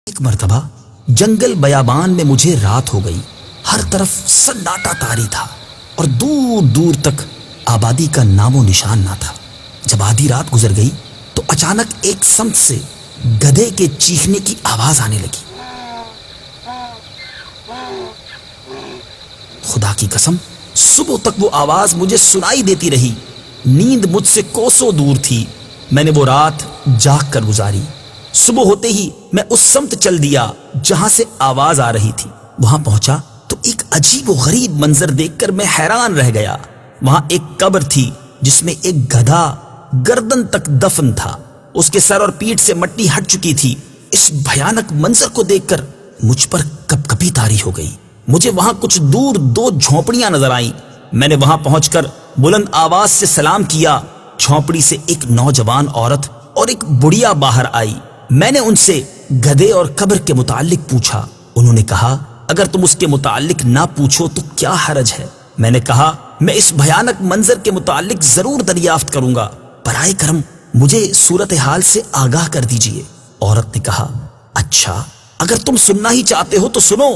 ایک مرتبہ جنگل بیابان میں مجھے رات ہو گئی. ہر طرف سناٹا طاری تھا اور دور دور تک آبادی کا نام و نشان نہ تھا. جب آدھی رات گزر گئی تو اچانک ایک سمت سے گدھے کے چیخنے کی آواز آنے لگی. خدا کی قسم صبح تک وہ آواز مجھے سنائی دیتی رہی. نیند مجھ سے کوسوں دور تھی. میں نے وہ رات جاگ کر گزاری. صبح ہوتے ہی میں اس سمت چل دیا جہاں سے آواز آ رہی تھی. وہاں پہنچا تو ایک عجیب و غریب منظر دیکھ کر میں حیران رہ گیا. وہاں ایک قبر تھی جس میں ایک گدھا گردن تک دفن تھا. اس کے سر اور پیٹھ سے مٹی ہٹ چکی تھی. اس بھیانک منظر کو دیکھ کر مجھ پر کپ کپی طاری ہو گئی. مجھے وہاں کچھ دور 2 جھونپڑیاں نظر آئیں. میں نے وہاں پہنچ کر بلند آواز سے سلام کیا. جھونپڑی سے ایک نوجوان عورت اور ایک بڑھیا باہر آئی. میں نے ان سے گدھے اور قبر کے متعلق پوچھا. انہوں نے کہا اگر تم اس کے متعلق نہ پوچھو تو کیا حرج ہے. میں نے کہا میں اس بھیانک منظر کے متعلق ضرور دریافت کروں گا. برائے کرم مجھے صورتحال سے آگاہ کر دیجئے. عورت نے کہا اچھا اگر تم سننا ہی چاہتے ہو تو سنو.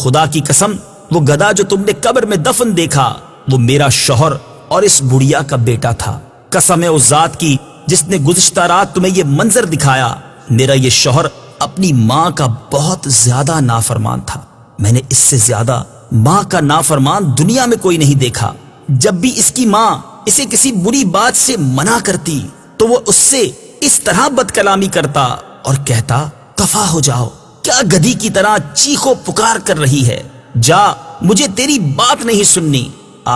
خدا کی قسم وہ گدھا جو تم نے قبر میں دفن دیکھا وہ میرا شوہر اور اس بڑھیا کا بیٹا تھا. قسم ہے اس ذات کی جس نے گزشتہ رات تمہیں یہ منظر دکھایا. میرا یہ شوہر اپنی ماں کا بہت زیادہ نافرمان تھا. میں نے اس سے زیادہ ماں کا نافرمان دنیا میں کوئی نہیں دیکھا. جب بھی اس کی ماں اسے کسی بری بات سے منع کرتی تو وہ اس سے اس طرح بد کلامی کرتا اور کہتا کفا ہو جاؤ، کیا گدھی کی طرح چیخو پکار کر رہی ہے، جا مجھے تیری بات نہیں سننی.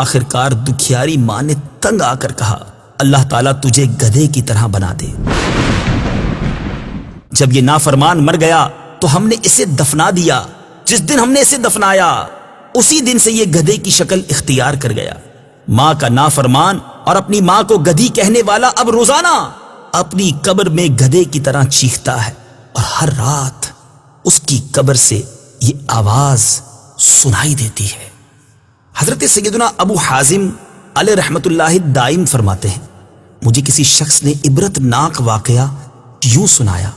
آخر کار دکھیاری ماں نے تنگ آ کر کہا اللہ تعالیٰ تجھے گدھے کی طرح بنا دے. جب یہ نافرمان مر گیا تو ہم نے اسے دفنا دیا. جس دن ہم نے اسے دفنایا اسی دن سے یہ گدھے کی شکل اختیار کر گیا. ماں کا نافرمان اور اپنی ماں کو گدھی کہنے والا اب روزانہ اپنی قبر میں گدھے کی طرح چیختا ہے اور ہر رات اس کی قبر سے یہ آواز سنائی دیتی ہے. حضرت سیدنا ابو حازم علیہ رحمت اللہ دائم فرماتے ہیں مجھے کسی شخص نے عبرت ناک واقعہ یوں سنایا